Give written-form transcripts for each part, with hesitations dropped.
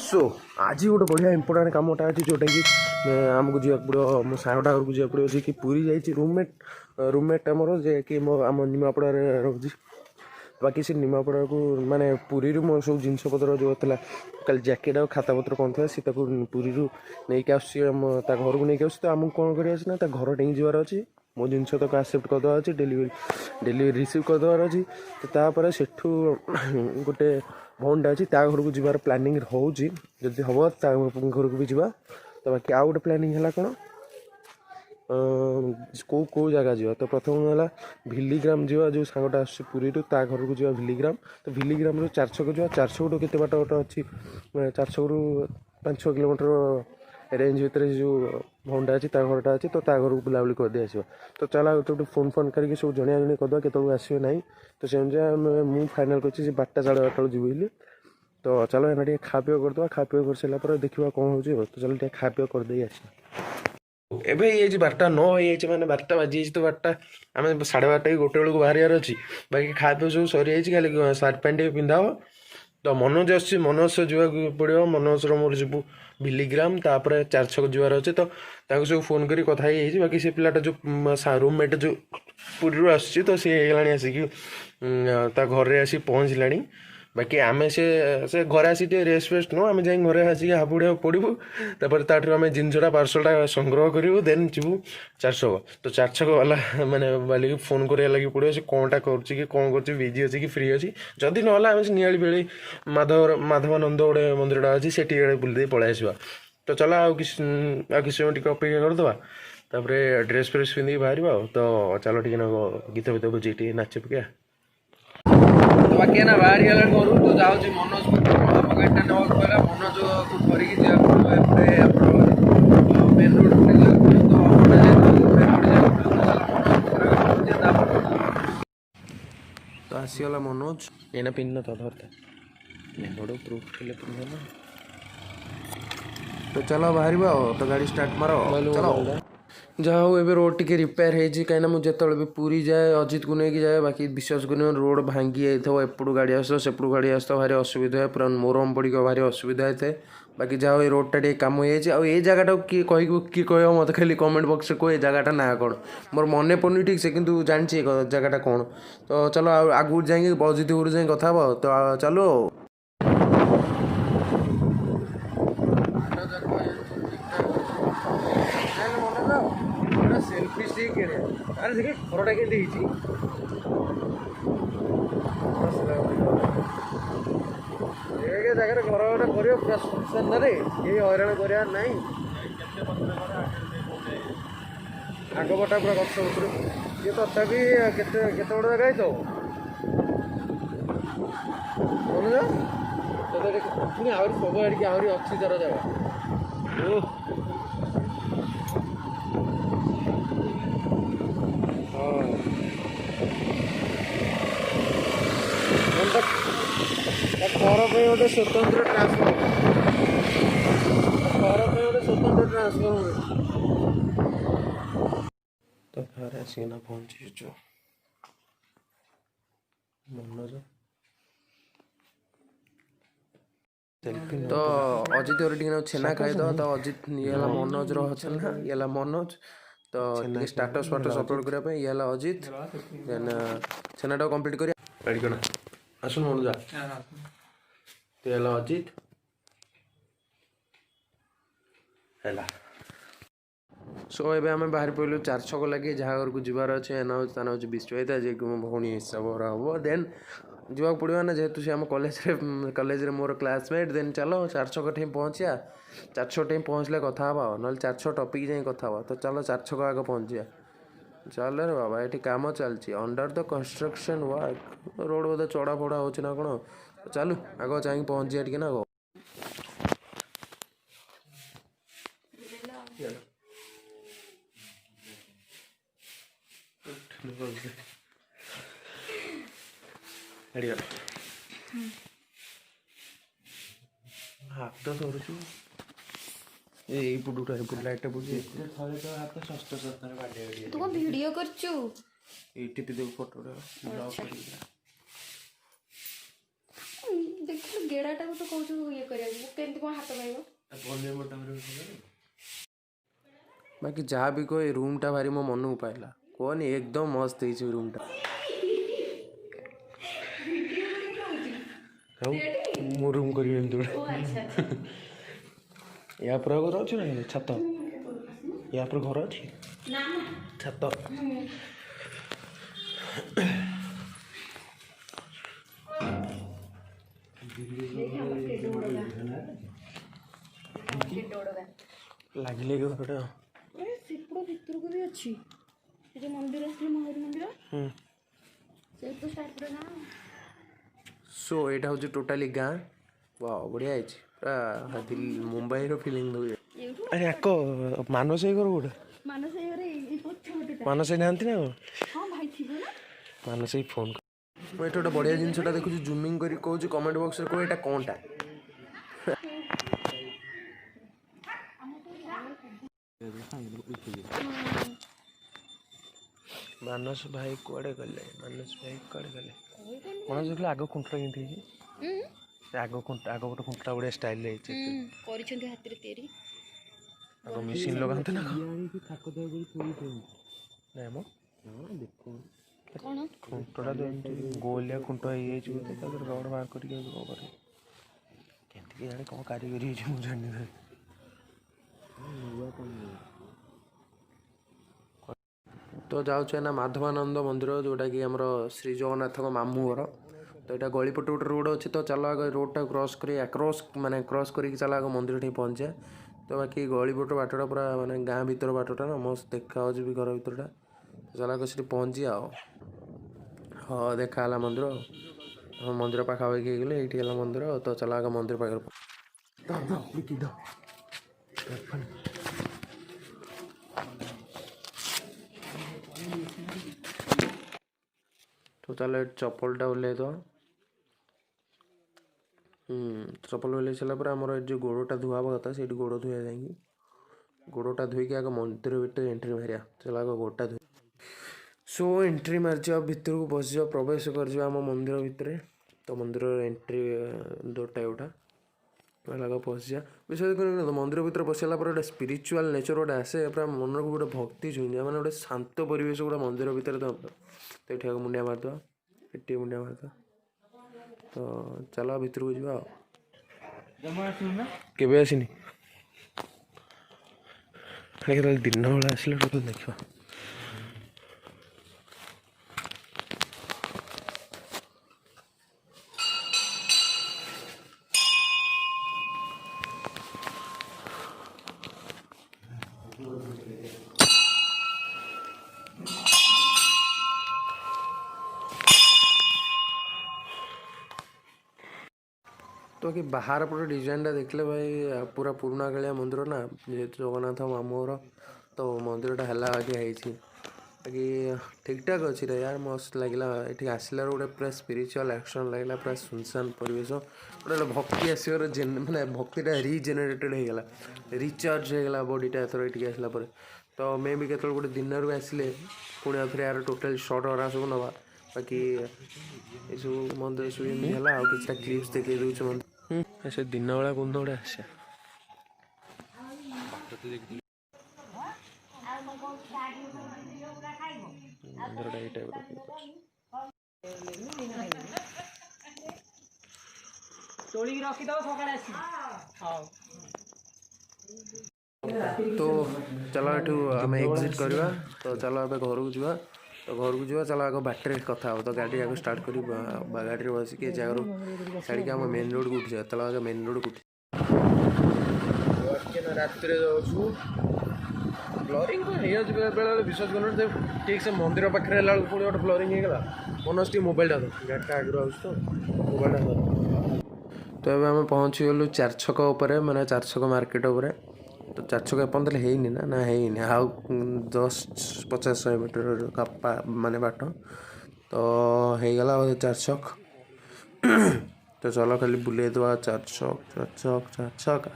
सो आज गोटे बढ़िया इंपोर्टाट कमटा अच्छी जोटा कि आमको जावाक पड़ो मो सांगटा घर को जावाक पड़ो जी कि पूरी जाइए रूममेट आमर जे कि आम निमापड़ा रोचे बाकी से निमापड़ा को माने पुरी मो सब जिनस पतर जो था कल जैकेट और खाता पत्र कौन था सी पुरी नहीं घर को लेकिन आस आमको कौन कर घर डेई जबार अच्छे मो जिनस तक आक्सेप्ट करदेवार अच्छे डेलीवरी रिसीव करदेवार अच्छी तापर सेठू गोटे भौनटा अच्छी घर को जबार प्लानिंग होची जदि हम घर को भी जावा तो बाकी आउ गोटे प्लानिंग है कौन कौ जगह जा तो प्रथम है भिलीग्राम जा जो सांगटा आसुरी ता घर को जा भिलीग्राम तो भिलीग्राम रू 400 जा 400 के बाट गोटे अच्छी 400 रू 5-6 किलोमीटर रेंज भितर जो भौनटा अच्छी घरटा अच्छी तो घर को बुलाबुली करदे आस तो चला गोटे फोन करके सब जणिया जणी करदे केतु आसवे ना तो से मुझे फाइनाल कर 12:30 बजे जीवी तो चलो एना टे खा पी करदे खा पी कर सारा देखा कौन हो तो चलो खा पी करदे आस एबे ये 12:09 मैंने 12टा बाजी तो 12टा आम 12:30 गोटे बेलू बाहर अच्छी बाकी खाए पे सब सरी जाइए खाली सार्ट पैंट पिंधा हो तो मनोज मनोज से जावाक पड़ो मनोज मोर जीवु भिलीग्राम तापर 400 जबार अच्छे तो सब फोन कर कथा बाकी से पिलाटा जो रूममेट जो पुरी आस तो सी आसिक घर आसी पहुँचला बाकी आम से घर आसी रेस्ट वेस्ट नो आम जा घर आसिक हापुड़ा पड़ू तापर आम जिनसा पार्सलटा संग्रह करूँ देन जीवु 400 तो 400 वाला माने वाली फोन करा लगे पड़ो से कौनटा कर कौन कर बिजी अच्छी कि फ्री अच्छी जदि ना आम से नियाली बेली माधवानंद गोटे मंदिरटा अच्छी से बुलदे पलि आसवा तो चला किस समय टी अपेक्षा करदे तापर ड्रेस फ्रेस पिंधिक बाहर तो चलो टी गीत बीत बजे नाच पका तो बाकी ना बाहर गला करूँ तो जाऊँगी मनोज को गाड़ीटा नवाक पड़ा मनोज को धरिकी मेन रोड तो आसीगला मनोज एना पिन तो धरता मेन रोड प्रूफ के पिंधना तो चलो बाहर तो गाड़ी स्टार्ट मारो चलो जहाँ हो एबे रोड टिके रिपेयर है कहीं मुझे भी पूरी जाए अजित को लेकिन जाए बाकी विश्वास कर रोड भांगी जाइए एपटू गाड़ी आस सेपटू गाड़ी आस भारी असुविधा है पूरा मोरम पड़ भारी असुविधा होता है बाकी जहाँ ये रोडटा टे कम हो जगह किए कह मत खाली कमेंट बॉक्स में कह जगह ना कौन मोर मन पड़नी ठीक से कितु जानी जगह कौन तो चलो आगू जाए अजित घर जाए कथा तो चलो सेल्फी स्टिक अरे देखे घरटा के जगह घर गोटे कर पूरा सुनसान ये हईराण करार ना आगपटा पूरा गच पत्र ये तथापि केत बड़ जगह तो पुणी आहरी सब आड़े आहरी अच्छी तार जगह घर पे गोटे स्वतंत्र ट्रांसफर तो घर आसिना पहुंची मनोज तो अजित टे छेना खाईद तो अजित ये मनोज छेना ये मनोज तो स्टाटस फाटस अपलोड करने ये अजित देन छेनाटा कंप्लीट कर आसुन मनोज तो ये अजित है सो एबे आम बाहर पड़े 400 को लगे जहाँ घर को जबार अच्छे ना हूँ विश्वता जे कि मो भौणी हिसाब हम देन जावाक पड़ो ना जेहेतु सी आम कॉलेज मोर क्लासमेट देन चलो 400 टे पहुँचा 400 टे पहुँचले कथा ना 400 टपिक जाए कथा तो चलो 400 आगे पहुँचा चल रे बाबा ये कम चलती under the construction work road बोधे चढ़ा फड़ा हो कौन चलू आग जा पहुँच जाए टे ना हाथ तो धरुचु ये पुडुटा लाइट पुडुची थरे तो हाथ सस्त सस्त रे बाडे तू को वीडियो करचु एटी पे देख फोटो ब्लॉग करी देख गेड़ाटा को तो कहू ये करिया बाकी जहाँ भी कोई रूमटा भारी मो मन को पाइला कहनी एकदम मस्त है रूमटा मो रूम कर या पर घर अच्छे ना छत या पर घर अच्छी छत लगे घरटा भितर को भी अच्छी मंदिर महावीर मंदिर सो यहाँ हूँ टोटाली गाँ वाह बढ़िया है पूरा मुंबई फिलिंग दे अरे आक मानस घर गोटे मानस ना मानस फोन मुझे गोटे बढ़िया जिनसा देखुँ जूमिंग कर कहूँ कमेंट बॉक्स में कह यहाँ कौनटा मानस भाई कुआड़े गले मानस देखिए आग खुंटा केमती आग गोटे खुंटा बढ़िया स्टाइल मेसीन लगाते ना खुंटा गोलिया खुंटा हो रड बाहर कर जाने कौन कारीगरी मुझे जानी तो जाऊँ ना माधवानंद मंदिर जोटा कि आम श्री जगन्नाथ मामू घर तो यहाँ गलीपटे गोटे रोड अच्छे तो चल आगे रोडटा क्रॉस कर माने क्रॉस करके चल आगे मंदिर ठीक पहुँचे तो बाकी गलीपट बाटटा पूरा माने गाँ भर बाटटा ना मस्त देखा भी घर भरटा चल आगे सीट पहुँची आओ हाँ देखा मंदिर हाँ मंदिर पाखापाखि गले ये मंदिर तो चल आगे मंदिर पाखे तो चलो चप्पलटा ओल्लै तो चप्पल ओल्लै सारापर आमर जो गोड़टा धुआब कथा से गोड़ धुआ जाएंगे गोड़टा धोईकी आगे मंदिर भर एंट्री मारिया चल आगे गोड़टा धो सो एंट्री मार्च भितर को बस प्रवेश कर आम मंदिर भितर तो मंदिर एंट्री दोटा गोटा लगा पहुँचा विशेष कर मंदिर भर पशिला गोटे स्पिरिचुआल नेचर गोटे आसे पूरा मन को गोटे भक्ति छुई मैंने गोटे शांत परिवेश गोटे मंदिर भितर तो ये मुंडिया मारद ये मुंडिया मारद तो चलो भर को जा केवे आसनी दिन बेला आसले देखा तो कि बाहर पूरा डिजाइनटा देखले भाई पूरा पुराना कालिया मंदिर ना जेहेतु जगन्नाथ मामूर तो मंदिरटा है बाकी ठीक ठाक अच्छी रे यार मस्त लगे ये आसला गोटे पूरा स्पिरिचुअल एक्शन लगे पूरा सुनसान परिवेश गोटे भक्ति आसवर माने भक्तिटा रिजेनेरेटेड होगा रिचार्ज होगा बॉडीटा एथर ये आसला तो मे भी केत गोटे दिन आसिले पुणी आउ थे यार टोटाल सर्ट हरा सब नवा बाकी ये सब मंदिर सब है कि क्लिप्स देखिए दूसरे मंदिर ऐसे दिन बेला कौन गोटे आसे तो चलो एठू आम एग्जिट करवा तो चलो अब घर को जा तो घर को जा चलो आगे बैटरी कथा हो तो गाड़ी आगे स्टार्ट कर गाड़ी बसिक जगह छाड़ी आम मेन रोड को उठी चलो आगे मेन रोड को उठी रात ब्लरिंग बेले विश्वास कर ठीक से मंदिर पाखे पुणी गोटे ब्लरिंग होगा मनस टी मोबाइलटा तो गाड़ीटा आगे आस तो मोबाइलटा तो ये आम पहुँची गलु चार छक माने चार छक मार्केट तो चार छक एपर्तल है ना है आउ 10-50-100 मीटर माने बाट तो हो गला चार छक तो चलो खाली बुले दवा चार छक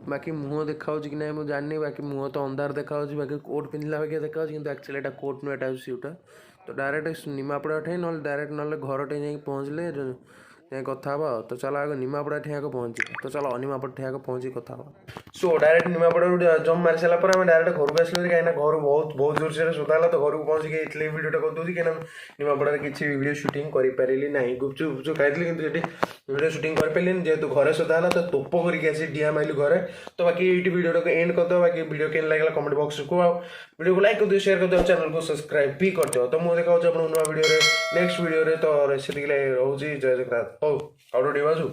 बाकी मुँह देखा कि ना मुझे जानी बाकी मुँह तो अंधार देखा बाकी कोट पिंधला बाकी देखा कि एक्चुअली एटा कोट नुटा सीटा तो डायरेक्ट निमापड़ा उठे ना डायरेक्ट ना घर टे जा पहुँचले ଯାଇ କଥା ହେବା ଆଉ। ତ ଚାଲ ଆଗ ନିମାପଡ଼ା ଠିଆକୁ ପହଞ୍ଚିବା। ତ ଚାଲ ନିମାପଡ଼ା ଠିଆକୁ ପହଞ୍ଚି କଥା ହେବା। ସୋ ଡାଇରେକ୍ଟ ନିମାପଡ଼ାରୁ ଜମ୍ପ ମାରି ସାରିଲା ପରେ ଆମେ ଡାଇରେକ୍ଟ ଘରକୁ ଆସିଲୁ କାହିଁକିନା ଘରୁ ବହୁତ ଜୋରସୋରରେ ସୋଦା ହେଲା। ତ ଘରକୁ ପହଞ୍ଚିକି ଏଇଥିଲେ ଏଇ ଭିଡ଼ିଓଟା କରିଦେଉଛି କାହିଁକିନା ନିମାପଡ଼ାରେ କିଛି ଭିଡ଼ିଓ ସୁଟିଂ କରିପାରିଲି ନାହିଁ। ଗୁପଚୁପ ଖାଇଥିଲି କିନ୍ତୁ ସେଠି ଭିଡ଼ିଓ ସୁଟିଂ କରିପାରିଲିନି ଯେହେତୁ ଘରେ ସୋଦା ହେଲା। ତ ତୋପ କରିକି ଆସି ଡିଆ ମାଇଲି ଘରେ। ତ ବାକି ଏଇଠି ଭିଡ଼ିଓଟାକୁ ଏଣ୍ଡ କରିଦେବା। ବାକି ଭିଡ଼ିଓ କେମିତି ଲାଗିଲା କମେଣ୍ଟ ବକ୍ସରେ କୁହ। ଆଉ ଭିଡ଼ିଓକୁ ଲାଇକ୍ କରିଦିଅ, ସେୟାର କରିଦିଅ, ଚ୍ୟାନେଲକୁ ସବସ୍କ୍ରାଇବ୍ ବି କରିଦିଅ। ତ ମୁଁ ଦେଖାଉଛି ଆପଣଙ୍କୁ ନୂଆ ଭିଡ଼ିଓରେ ନେକ୍ସଟ ଭିଡ଼ିଓରେ। ତ ସେତିକି ରହୁଛି, ଜୟ ଜଗନ୍ନାଥ। ହଉ ଆଉ ଟିକେ ବାଜୁ।